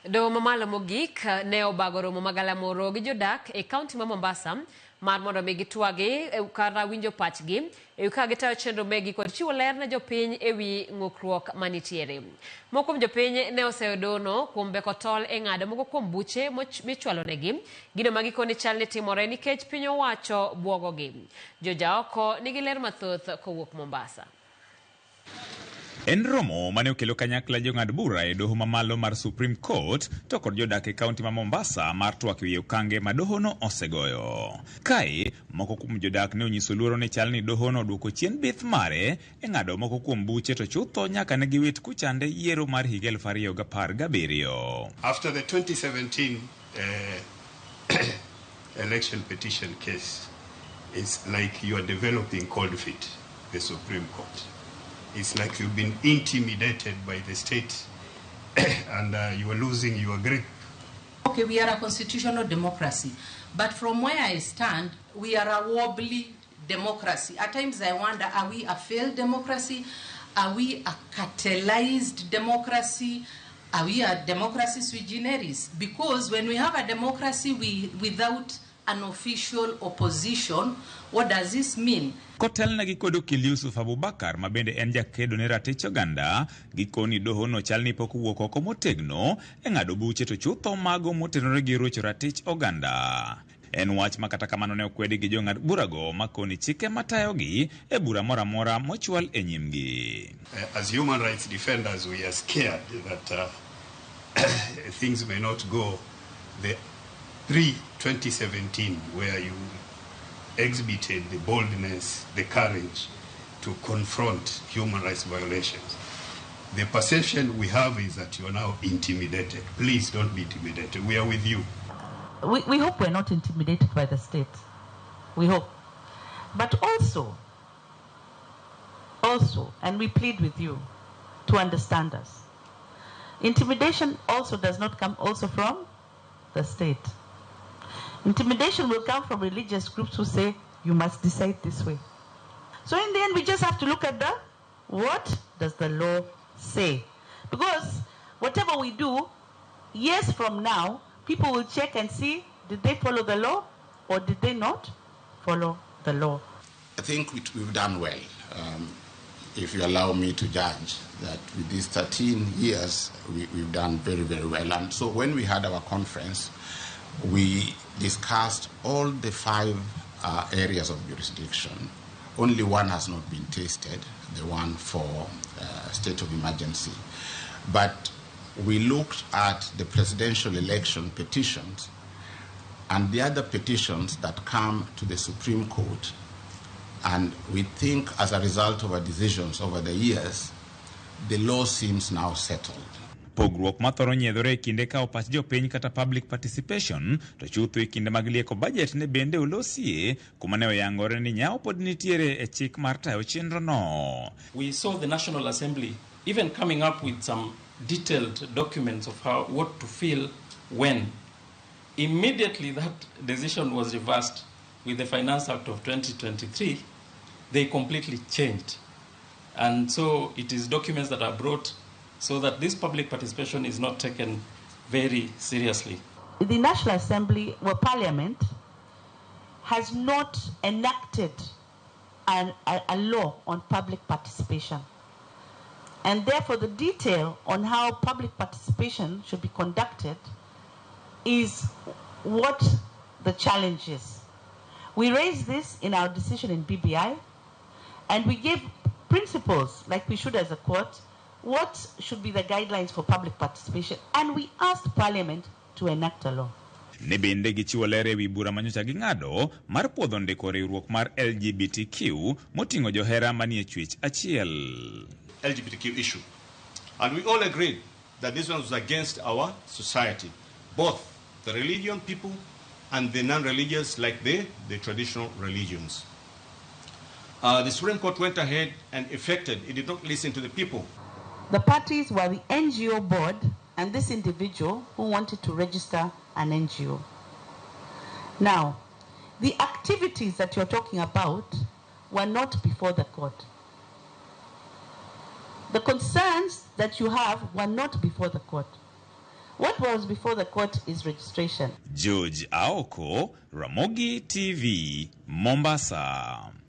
Doho mamalo mogik ne obago romo magalamoro gi jodak e kaunti ma Mombasa mar mondo mi gitwagi kara winjo pachgi ka gitayo chenro megi kod chiwo ler ne jopiny ewi ng'ukruok manitiere. Moko kuom jopiny ne oseyo dono kuom beko tol e ng'ado moko kuom buche michwalo negi gino ma gikoni chal ni timore nikech piny owacho buogogi. Jojaoko nigi ler mathoth kowuok Mombasa. En romo mane okelo kanyakla jong'ad bura e doho mamalo mar Supreme Court to kod jodak e kaunti ma Mombasa mar twak ewi okange ma dohono osegoyo. Kae moko kuom jodak ne onyiso luoro ni chal ni dohono duoko chien bith mare e ng'ado moko kuom buche to chutho nyaka ne giwit kuchande yiero mar higa 2017. After the 2017 election petition case, it's like you are developing cold feet, the Supreme Court. It's like you've been intimidated by the state and you are losing your grip. Okay, we are a constitutional democracy, but from where I stand, we are a wobbly democracy. At times I wonder, are we a failed democracy? Are we a catalyzed democracy? Are we a democracy sui generis? Because when we have a democracy without an official opposition, what does this mean? Kotel na gikodo kil Yusuf Abubakar mabende en jakedo ne ratich oganda gikoni doho no chal ni pok wuok oko motegno e ng'ado buche to chutho mago motenore gi rocho ratich oganda. En wach makata kamano ne okwedi gi jong'ad burago makoni chike matayogi e bura mora mora mochwal e nyimgi. As human rights defenders, we are scared that things may not go the pre-2017 where you exhibited the boldness, the courage to confront human rights violations. The perception we have is that you are now intimidated. Please don't be intimidated. We are with you. We hope we're not intimidated by the state. We hope. But also, and we plead with you to understand us. Intimidation also does not come also from the state. Intimidation will come from religious groups who say, you must decide this way. So in the end, we just have to look at what does the law say? Because whatever we do, years from now, people will check and see, did they follow the law or did they not follow the law? I think we've done well. If you allow me to judge that with these 13 years, we've done very, very well. And so when we had our conference, we discussed all the 5 areas of jurisdiction. Only one has not been tasted, the one for state of emergency. But we looked at the presidential election petitions and the other petitions that come to the Supreme Court. And we think as a result of our decisions over the years, the law seems now settled. Pogruok mathoro nyiedhore kinde ka opach jopiny kata public participation to chutho kinde mag lieko budget ne bende olosie kuma ne oyangore ni nyao pod nitiere e chik mar tayo chenro no. We saw the National Assembly even coming up with some detailed documents of what to feel when. Immediately that decision was reversed with the Finance Act of 2023. They completely changed. And so it is documents that are brought so that this public participation is not taken very seriously. The National Assembly or Parliament has not enacted a law on public participation. And therefore the detail on how public participation should be conducted is what the challenge is. We raised this in our decision in BBI, and we gave principles, like we should as a court, what should be the guidelines for public participation, and we asked Parliament to enact a law. Ne bende gichiwo ler ewi bura manyocha gi ng'ado mar puodho ndiko riwruok mar LGBTQ moting'o johera manie chwech achiel. LGBTQ issue. And we all agreed that this one was against our society, both the religion people and the non-religious, like the traditional religions. The Supreme Court went ahead and effected, it did not listen to the people. The parties were the NGO board and this individual who wanted to register an NGO. Now, the activities that you're talking about were not before the court. The concerns that you have were not before the court. What was before the court is registration. George Aoko, Ramogi TV, Mombasa.